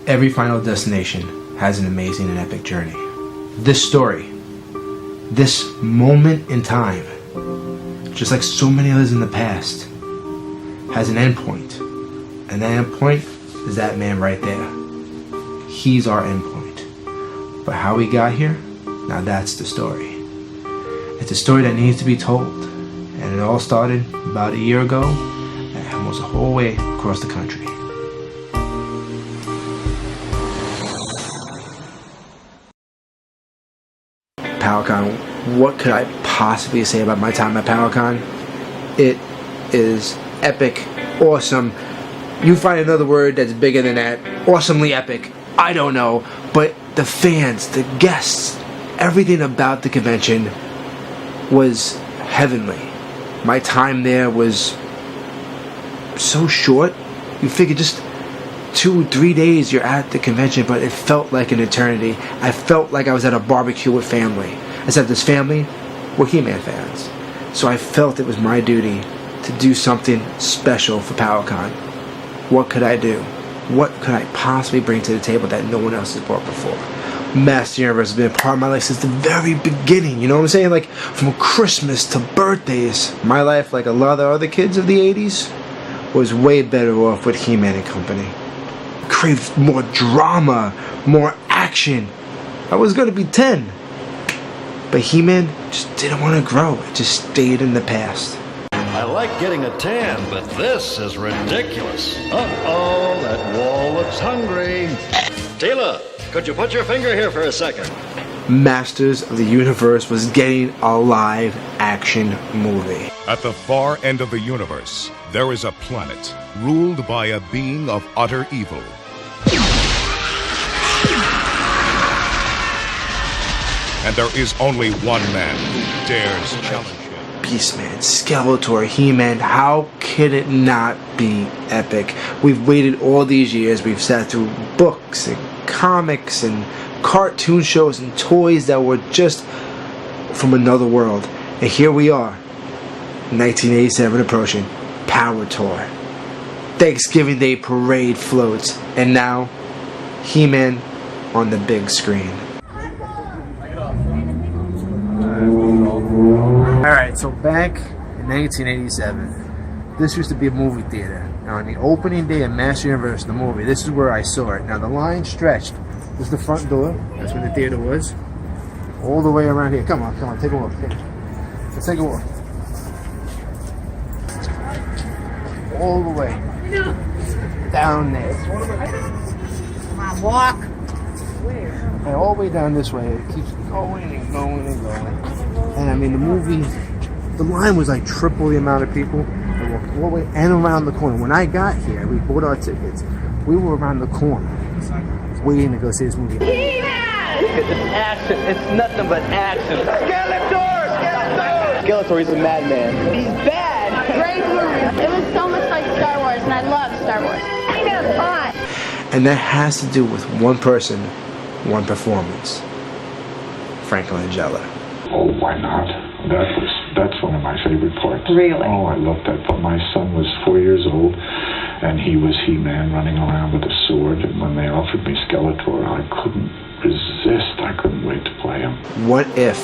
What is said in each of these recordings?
Every Final Destination has an amazing and epic journey. This story, this moment in time, just like so many others in the past, has an endpoint. And that endpoint is that man right there. He's our endpoint. But how we got here, now that's the story. It's a story that needs to be told. And it all started about a year ago and almost the whole way across the country. PowerCon, what could I possibly say about my time at PowerCon? It is epic, awesome. You find another word that's bigger than that. Awesomely epic. I don't know. But the fans, the guests, everything about the convention was heavenly. My time there was so short. You figure just 2-3 days you're at the convention, but it felt like an eternity. I felt like I was at a barbecue with family. Except this family were He-Man fans. So I felt it was my duty to do something special for PowerCon. What could I do? What could I possibly bring to the table that no one else has brought before? Master Universe has been a part of my life since the very beginning. You know what I'm saying? Like, from Christmas to birthdays. My life, like a lot of the other kids of the 80s, was way better off with He-Man and company. Craved more drama, more action. I was going to be 10. But He-Man just didn't want to grow. It just stayed in the past. I like getting a tan, but this is ridiculous. Uh-oh, that wall looks hungry. Tila, could you put your finger here for a second? Masters of the Universe was getting a live action movie. At the far end of the universe, there is a planet ruled by a being of utter evil. And there is only one man who dares challenge him. Beastman, Skeletor, He-Man, how could it not be epic? We've waited all these years, we've sat through books and comics and cartoon shows and toys that were just from another world. And here we are, 1987 approaching, Power Tour. Thanksgiving Day parade floats, and now, He-Man on the big screen. Alright, so back in 1987, this used to be a movie theater. Now, on the opening day of Master Universe, the movie, this is where I saw it. Now, the line stretched. This is the front door. That's where the theater was. All the way around here. Come on, take a walk. Let's take a walk. All the way down there. Come on, walk. And all the way down this way. It keeps going and going and going. And I mean, the movie, the line was like triple the amount of people. They walked all the way and around the corner. When I got here, we bought our tickets. We were around the corner, waiting to go see this movie. He-Man! It's action. It's nothing but action. Skeletor! Skeletor, he's a madman. He's bad! Great movie. It was so much like Star Wars, and I love Star Wars. He-Man's hot! And that has to do with one person, one performance. Frank Langella. Oh, why not? That's one of my favorite parts. Really? Oh, I loved that. But my son was 4 years old, and he was He-Man running around with a sword. And when they offered me Skeletor, I couldn't resist. I couldn't wait to play him. What if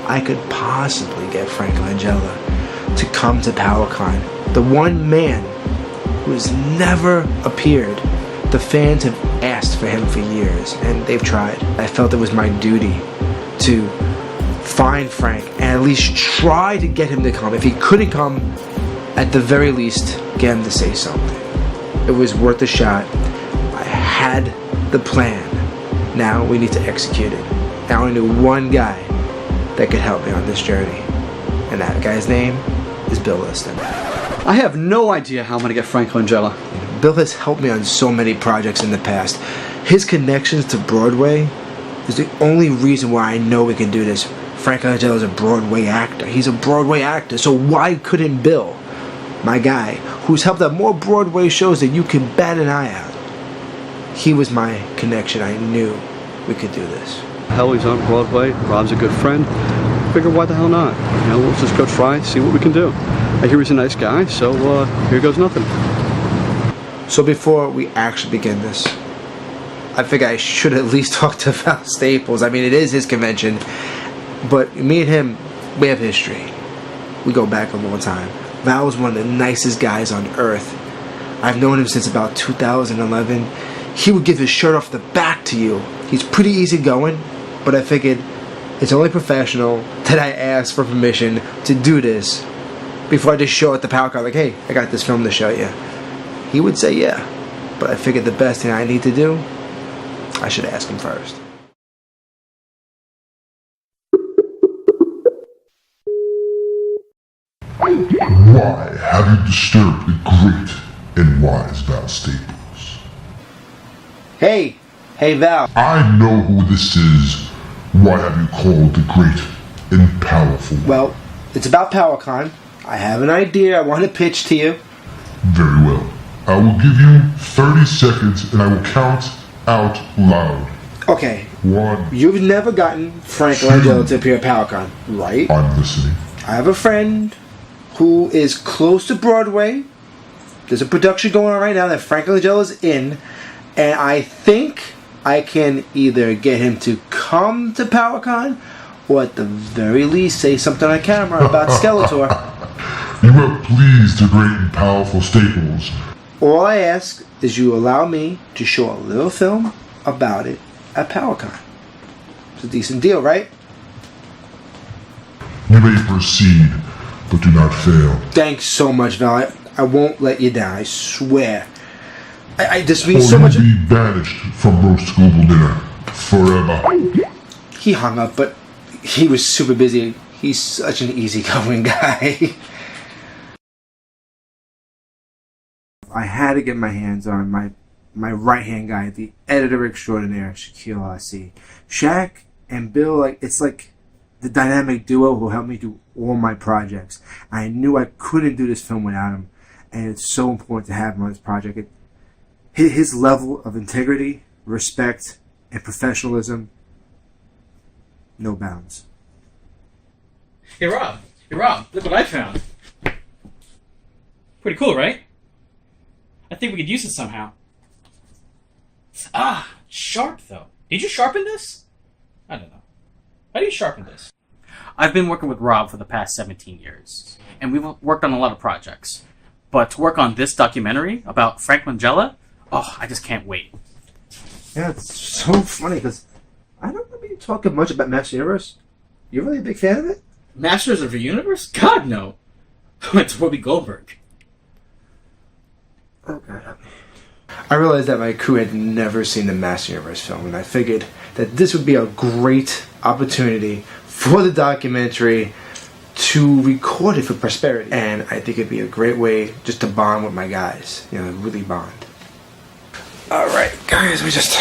I could possibly get Frank Langella to come to PowerCon? The one man who has never appeared. The fans have asked for him for years, and they've tried. I felt it was my duty to find Frank and at least try to get him to come. If he couldn't come, at the very least, get him to say something. It was worth a shot. I had the plan. Now we need to execute it. I only knew one guy that could help me on this journey, and that guy's name is Bill Liston. I have no idea how I'm going to get Frank Langella. Bill has helped me on so many projects in the past. His connections to Broadway is the only reason why I know we can do this. Frank Langella is a Broadway actor. He's a Broadway actor, so why couldn't Bill, my guy, who's helped out more Broadway shows than you can bat an eye out, he was my connection. I knew we could do this. Hell, he's on Broadway. Rob's a good friend. Figure why the hell not? You know, let's just go try, see what we can do. I hear he's a nice guy, so here goes nothing. So before we actually begin this, I figure I should at least talk to Val Staples. I mean, it is his convention, but me and him, we have history. We go back a long time. Val was one of the nicest guys on earth. I've known him since about 2011. He would give his shirt off the back to you. He's pretty easygoing, but I figured it's only professional that I ask for permission to do this before I just show at the PowerCon, like, hey, I got this film to show you. He would say yeah, but I figured the best thing I need to do, I should ask him first. Why have you disturbed the great and wise Val Staples? Hey Val. I know who this is. Why have you called the great and powerful? Well, it's about PowerCon. I have an idea I want to pitch to you. Very well. I will give you 30 seconds and I will count out loud. Okay. 1. You've never gotten Frank Langella to appear at PowerCon, right? I'm listening. I have a friend who is close to Broadway. There's a production going on right now that Frank Langella's in, and I think I can either get him to come to PowerCon or at the very least say something on camera about Skeletor. You have pleased the great and powerful Staples. All I ask is you allow me to show a little film about it at PowerCon. It's a decent deal, right? You may proceed, but do not fail. Thanks so much, Val. I won't let you down, I swear. I just mean so much. Or you'll be banished from roast global dinner forever. He hung up, but he was super busy. He's such an easygoing guy. I had to get my hands on my right-hand guy, the editor extraordinaire, Shaquille R.C. Shaq and Bill, it's like the dynamic duo who helped me do all my projects. I knew I couldn't do this film without him, and it's so important to have him on this project. His level of integrity, respect, and professionalism, no bounds. Hey Rob, look what I found. Pretty cool, right? I think we could use it somehow. Ah, sharp though. Did you sharpen this? I don't know. How do you sharpen this? I've been working with Rob for the past 17 years, and we've worked on a lot of projects. But to work on this documentary about Frank Langella, oh, I just can't wait. Yeah, it's so funny because I don't remember you talking much about Master Universe. You're really a big fan of it? Masters of the Universe? God, no. It's Whoopi Goldberg. Oh, God. I realized that my crew had never seen the Master Universe film, and I figured that this would be a great opportunity for the documentary to record it for prosperity. And I think it'd be a great way just to bond with my guys. Really bond. Alright, guys, we just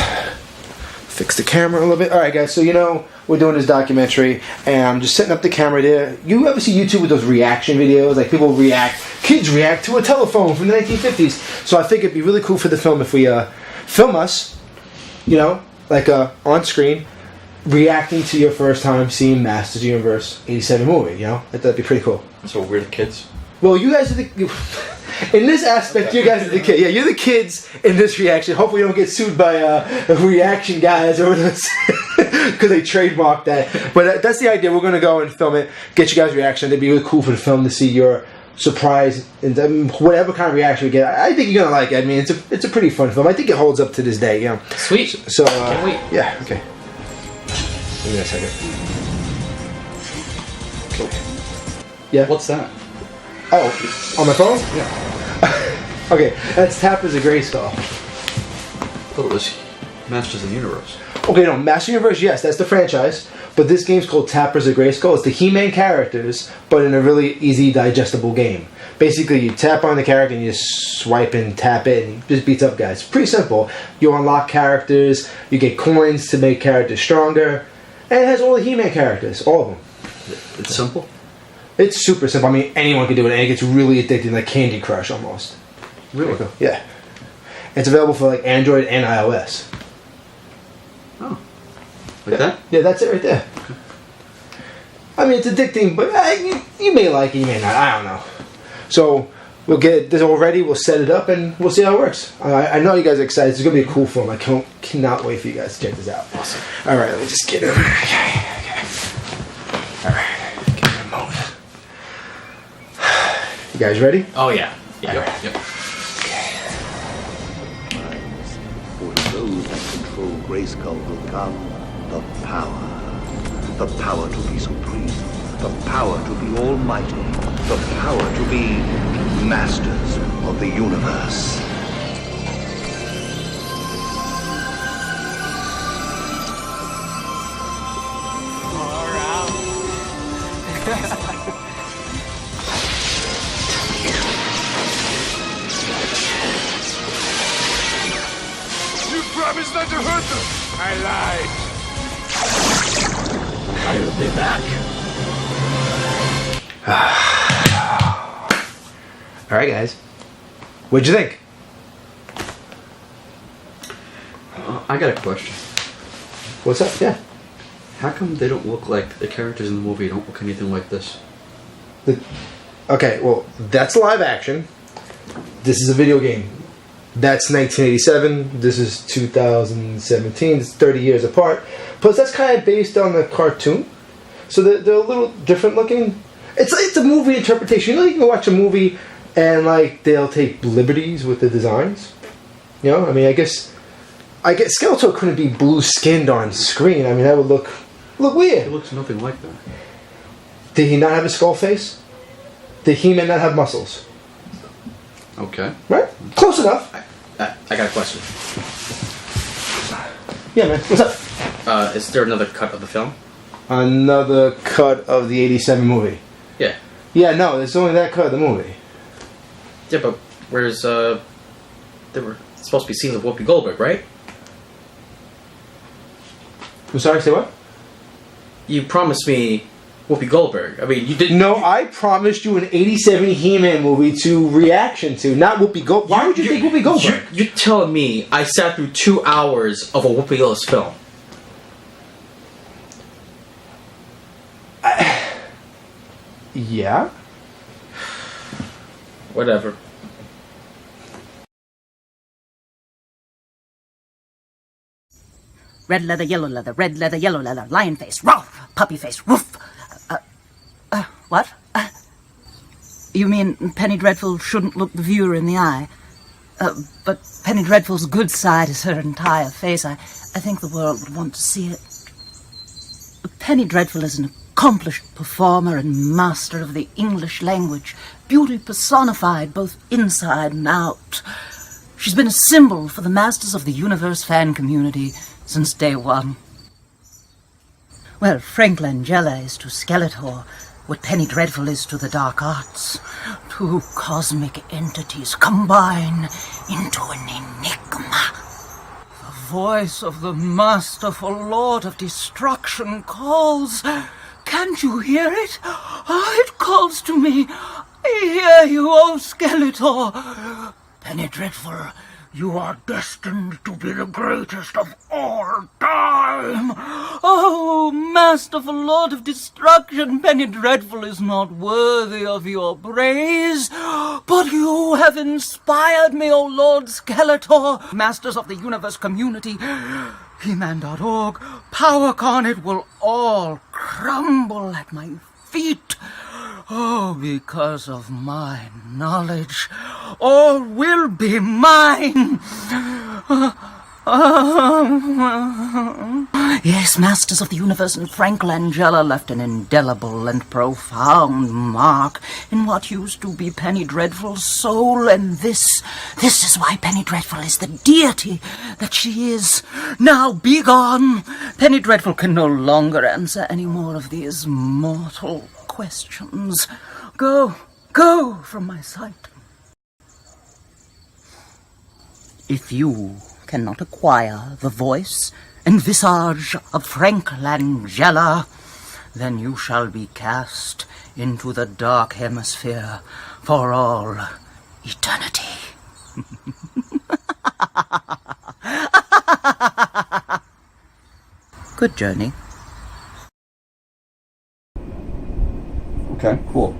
fix the camera a little bit. Alright, guys, so we're doing this documentary, and I'm just setting up the camera there. You ever see YouTube with those reaction videos? Like, kids react to a telephone from the 1950s. So I think it'd be really cool for the film if we film us, on screen, reacting to your first time seeing Masters of the Universe 87 movie, That'd be pretty cool. So we're the kids? Well, you guys are in this aspect, you guys are the kids. Yeah, you're the kids in this reaction. Hopefully you don't get sued by reaction guys or because they trademarked that. But that's the idea. We're going to go and film it, get you guys' reaction. It'd be really cool for the film to see your surprise and whatever kind of reaction we get. I think you're going to like it. I mean, it's a pretty fun film. I think it holds up to this day. Sweet. So, can't wait. Yeah, okay. Give me a second. Okay. Yeah. What's that? Oh, on my phone? Yeah. Okay, that's Tappers of Grayskull. I thought it was Masters of the Universe. Okay, no, Master Universe, yes, that's the franchise. But this game's called Tappers of Grayskull. It's the He-Man characters, but in a really easy, digestible game. Basically, you tap on the character and you just swipe and tap it and it just beats up guys. Pretty simple. You unlock characters, you get coins to make characters stronger, and it has all the He-Man characters, all of them. It's simple? It's super simple. I mean, anyone can do it, and it gets really addicting, like Candy Crush almost. Really? Yeah. It's available for like Android and iOS. Oh. Like that? Yeah, that's it right there. I mean, it's addicting, but you may like it, you may not. I don't know. So, We'll get this all ready. We'll set it up, and we'll see how it works. I know you guys are excited. It's gonna be a cool film. I cannot wait for you guys to check this out. Awesome. All right, let me just get it. Okay. All right, give me a moment. You guys ready? Oh yeah. Yep. Yep. For those that control Grayskull will come the power. The power to be supreme. The power to be almighty. The power to be masters of the universe. You promised not to hurt them. I lied. I'll be back. All right, guys. What'd you think? I got a question. What's up? Yeah. How come they don't look like the characters in the movie? Don't look anything like this? Okay, well, that's live action. This is a video game. That's 1987. This is 2017. It's 30 years apart. Plus, that's kind of based on the cartoon. So they're a little different looking. It's a movie interpretation. You know, you can watch a movie and like they'll take liberties with the designs. You know, I mean, I guess Skeletor couldn't be blue skinned on screen. I mean, that would look weird. It looks nothing like that. Did he not have a skull face? Did He-Man not have muscles? Okay. Right? Close enough. I got a question. Yeah, man. What's up? Is there another cut of the film? Another cut of the 87 movie. Yeah. Yeah, no, there's only that cut of the movie. Yeah, but where's there were supposed to be scenes of Whoopi Goldberg, right? I'm sorry, say what? You promised me Whoopi Goldberg. I mean, you didn't. No, I promised you an 87 He-Man movie to reaction to, not Whoopi Goldberg. Why would you think Whoopi Goldberg? You're telling me I sat through 2 hours of a Whoopi Goldberg film? Yeah? Whatever. Red leather, yellow leather, red leather, yellow leather, lion face, ruff, puppy face, woof. What? You mean Penny Dreadful shouldn't look the viewer in the eye? But Penny Dreadful's good side is her entire face. I think the world would want to see it. Penny Dreadful is an accomplished performer and master of the English language, beauty personified both inside and out. She's been a symbol for the Masters of the Universe fan community since day one. Well, Frank Langella is to Skeletor what Penny Dreadful is to the dark arts. 2 cosmic entities combine into an enigma. The voice of the masterful Lord of Destruction calls. Can't you hear it? It calls to me. I hear you, O Skeletor. Penny Dreadful, you are destined to be the greatest of all time. Oh, masterful Lord of Destruction, Penny Dreadful is not worthy of your praise, but you have inspired me, O Lord Skeletor. Masters of the Universe community, He-Man.org, PowerCon, it will all crumble at my feet. Oh, because of my knowledge, all will be mine. Yes, Masters of the Universe and Frank Langella left an indelible and profound mark in what used to be Penny Dreadful's soul, and this is why Penny Dreadful is the deity that she is. Now be gone. Penny Dreadful can no longer answer any more of these mortal questions. Go from my sight. If you cannot acquire the voice and visage of Frank Langella, then you shall be cast into the dark hemisphere for all eternity. Good journey. Okay, cool.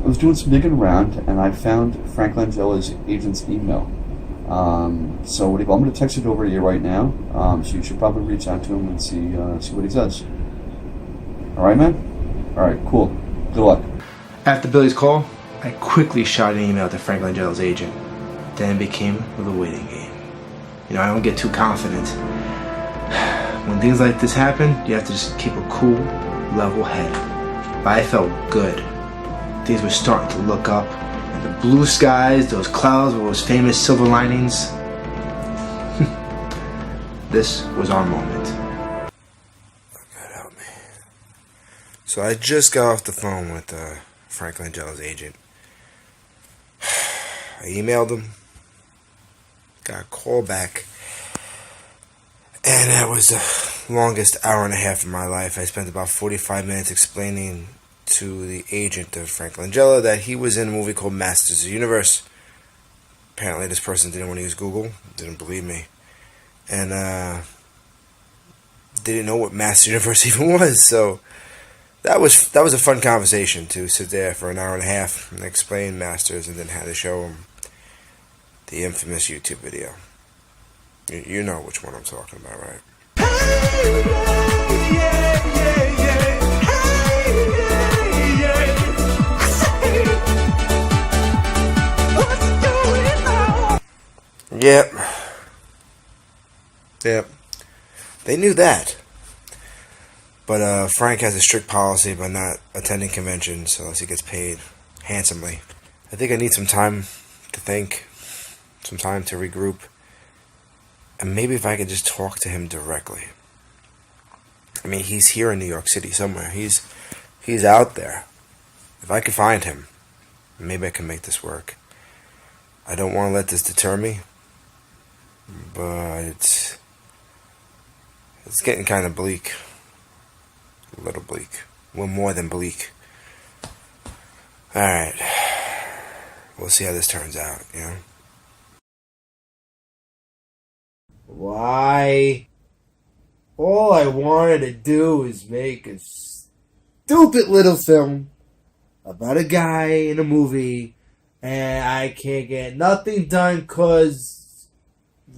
was doing some digging around, and I found Frank Langella's agent's email. So what do you, I'm going to text it over to you right now. So you should probably reach out to him and see what he says. All right, man? All right, cool. Good luck. After Billy's call, I quickly shot an email to Frank Langella's agent. Then it became a waiting game. You know, I don't get too confident. When things like this happen, you have to just keep a cool, level head. But I felt good. Things were starting to look up, and the blue skies, those clouds with those famous silver linings. This was our moment. God help me. So I just got off the phone with Frank Langella's agent. I emailed him, got a call back, and that was the longest hour and a half of my life. I spent about 45 minutes explaining to the agent of Frank Langella that he was in a movie called Masters of the Universe. Apparently this person didn't want to use Google, didn't believe me, and didn't know what Masters of the Universe even was. So that was a fun conversation, to sit there for an hour and a half and explain Masters, and then had to show him the infamous YouTube video. You know which one I'm talking about, right? Yep. They knew that. But Frank has a strict policy about not attending conventions unless he gets paid handsomely. I think I need some time to think, some time to regroup, and maybe if I could just talk to him directly. I mean, he's here in New York City somewhere. He's out there. If I could find him, maybe I can make this work. I don't want to let this deter me, but it's getting kind of bleak. A little bleak. Well, more than bleak. Alright. We'll see how this turns out, you know? Why? All I wanted to do is make a stupid little film about a guy in a movie, and I can't get nothing done because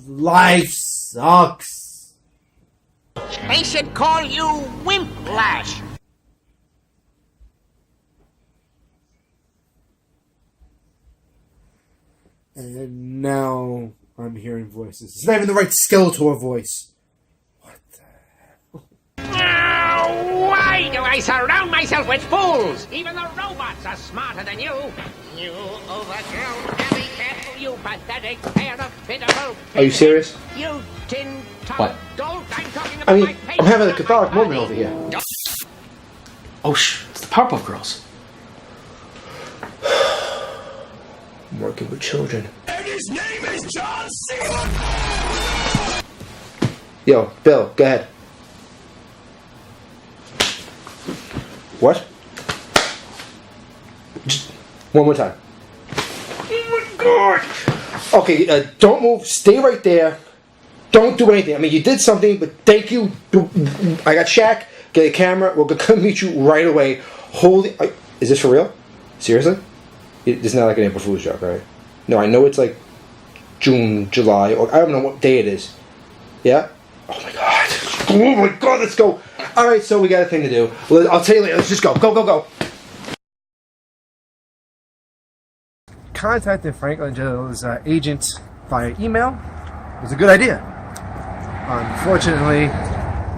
life sucks. They should call you Wimplash. And now I'm hearing voices. It's not even the right Skeletor voice. What the hell? Why do I surround myself with fools? Even the robots are smarter than you. You overgrown alley cat, you pathetic pair of pitiful... Are you serious? You tin What? dolt, I'm talking about I mean, my I'm having a Catholic moment over here. Oh, it's the Powerpuff Girls. I'm working with children. And his name is John C. Yo, Bill, go ahead. What? Just one more time. Oh my God! Okay, don't move. Stay right there. Don't do anything. I mean, you did something, but thank you. I got Shaq. Get a camera. We're gonna come meet you right away. Holy, is this for real? Seriously? This is not like an April Fool's joke, right? No, I know it's like June, July, or I don't know what day it is. Yeah? Oh my God. Oh my God, let's go. Alright, so we got a thing to do. I'll tell you later. Let's just go. Go, go, go. Contacting Frank Langella's agent via email was a good idea. Unfortunately,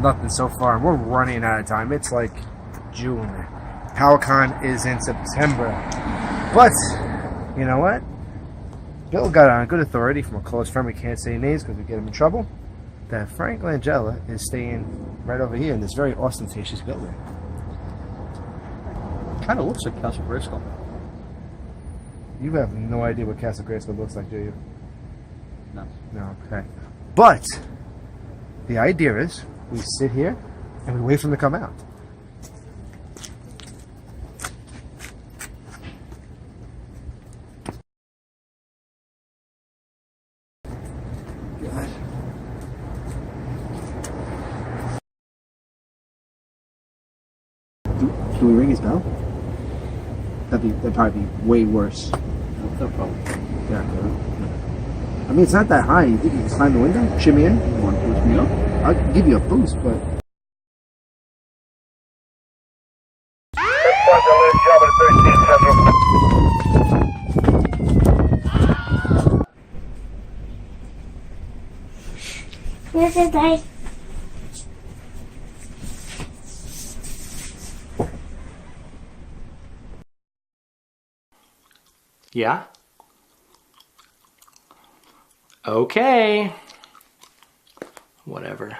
nothing so far. We're running out of time. It's like June. PowerCon is in September. But, you know what? Bill got on good authority from a close friend, we can't say names because we get him in trouble, that Frank Langella is staying right over here in this very ostentatious building. Kind of looks like Castle Grayskull. You have no idea what Castle Grayskull looks like, do you? No. No, okay. But, the idea is, we sit here and we wait for him to come out. Can we ring his bell? That'd probably be way worse. No problem. Yeah. I mean, it's not that high. You think you can climb the window? Shimmy in? You want to push me up? I'll give you a boost, but... Where's the dice? Yeah? Okay. Whatever.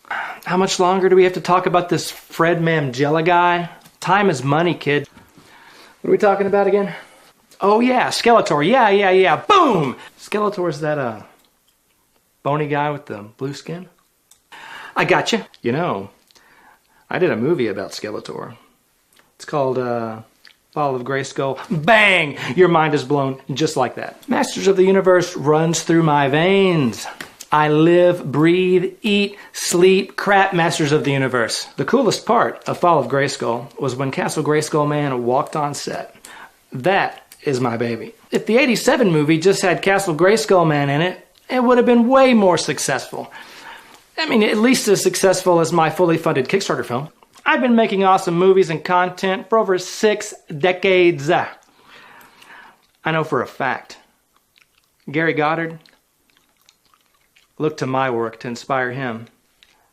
How much longer do we have to talk about this Fred Langella guy? Time is money, kid. What are we talking about again? Oh yeah, Skeletor. Yeah. Boom! Skeletor's that, bony guy with the blue skin? I gotcha. You know, I did a movie about Skeletor. It's called, Fall of Grayskull. Bang! Your mind is blown just like that. Masters of the Universe runs through my veins. I live, breathe, eat, sleep, crap Masters of the Universe. The coolest part of Fall of Grayskull was when Castle Grayskull Man walked on set. That is my baby. If the 87 movie just had Castle Grayskull Man in it, it would have been way more successful. I mean, at least as successful as my fully funded Kickstarter film. I've been making awesome movies and content for over 6 decades. I know for a fact, Gary Goddard looked to my work to inspire him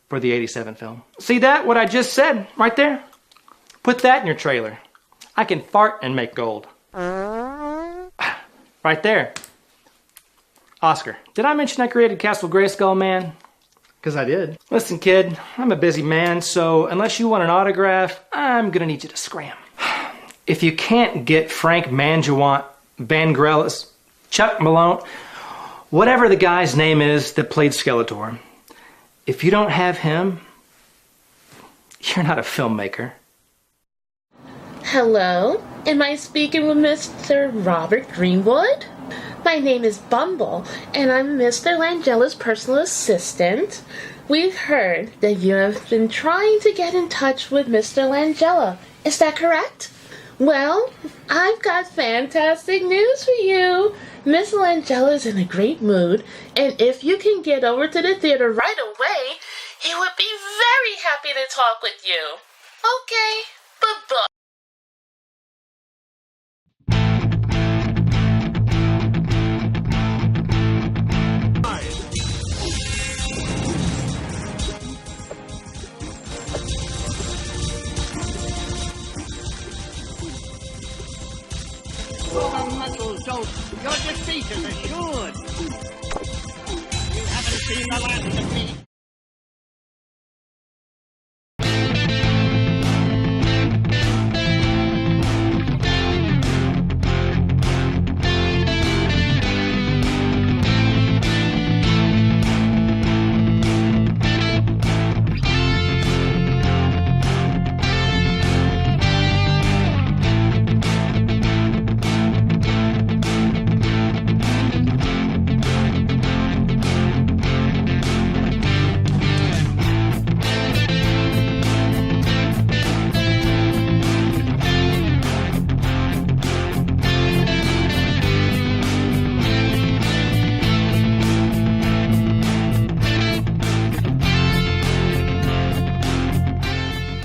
for the 87 film. See that, what I just said, right there? Put that in your trailer. I can fart and make gold. Right there. Oscar, did I mention I created Castle Grayskull Man? Because I did. Listen, kid, I'm a busy man, so unless you want an autograph, I'm gonna need you to scram. If you can't get Frank Mangiawant, Van Grelis, Chuck Malone, whatever the guy's name is that played Skeletor, if you don't have him, you're not a filmmaker. Hello, am I speaking with Mr. Robert Greenwood? My name is Bumble, and I'm Mr. Langella's personal assistant. We've heard that you have been trying to get in touch with Mr. Langella. Is that correct? Well, I've got fantastic news for you. Miss Langella is in a great mood, and if you can get over to the theater right away, he would be very happy to talk with you. Okay, bye-bye. So your defeat is assured. You haven't seen the last of me.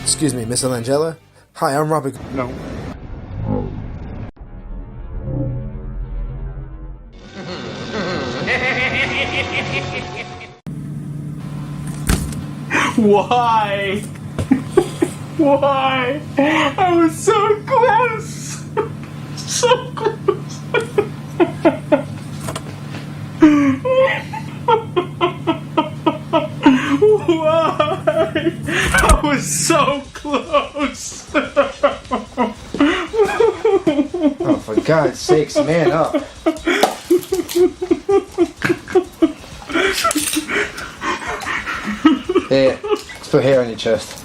Excuse me, Mr. Langella? Hi, I'm Robert... No. Why? Why? I was so close! So close! Why? I was so close! Oh, for God's sakes, man up. Here, let's put hair on your chest.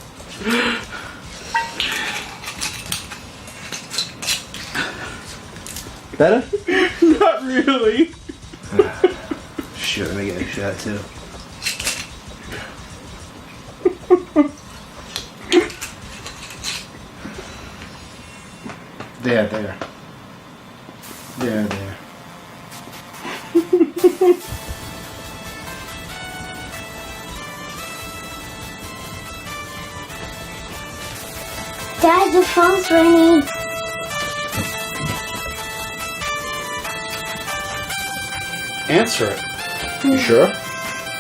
Better? Not really. Sure, let me get a shot too. There. Dad, the phone's ringing. Answer it. You sure?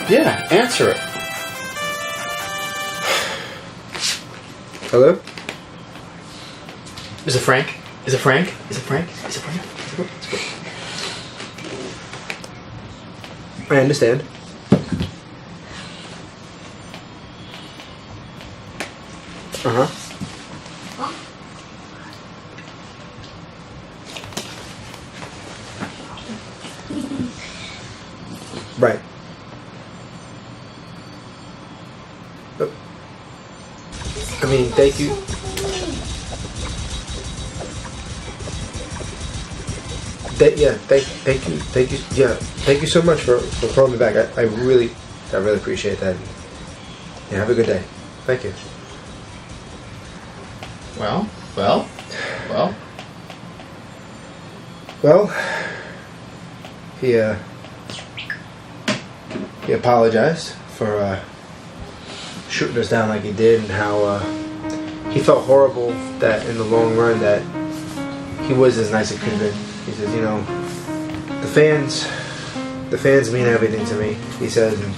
Yeah, answer it. Hello? Is it Frank? Is it Frank? Is it Frank? Is it Frank? I understand. Uh-huh. Right. I mean, thank you. Thank you. Yeah, thank you so much for calling me back. I really appreciate that. Yeah, have a good day. Thank you. Well, he apologized for shooting us down like he did, and how he felt horrible that in the long run that he was as nice as could have been. He says, you know, the fans mean everything to me, he says, and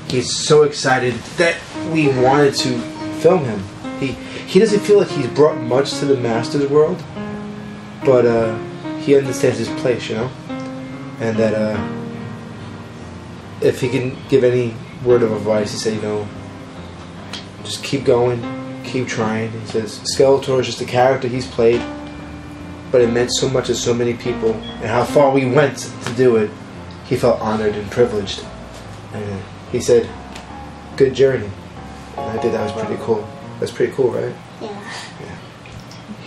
he's so excited that we wanted to film him. He doesn't feel like he's brought much to the Masters world, but he understands his place, you know, and that if he can give any word of advice, he said, you know, just keep going, keep trying. He says Skeletor is just a character he's played, but it meant so much to so many people, and how far we went to do it. He felt honored and privileged, and he said, "Good journey." And I think that was pretty cool. That's pretty cool, right? Yeah.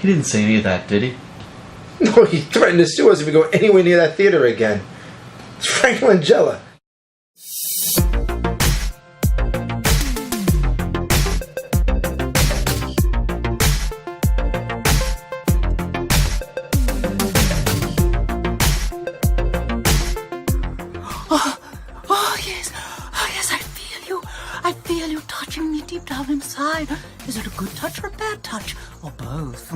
He didn't say any of that, did he? No, he threatened to sue us if we go anywhere near that theater again. It's Frank Langella. I feel you touching me deep down inside. Is it a good touch or a bad touch? Or both?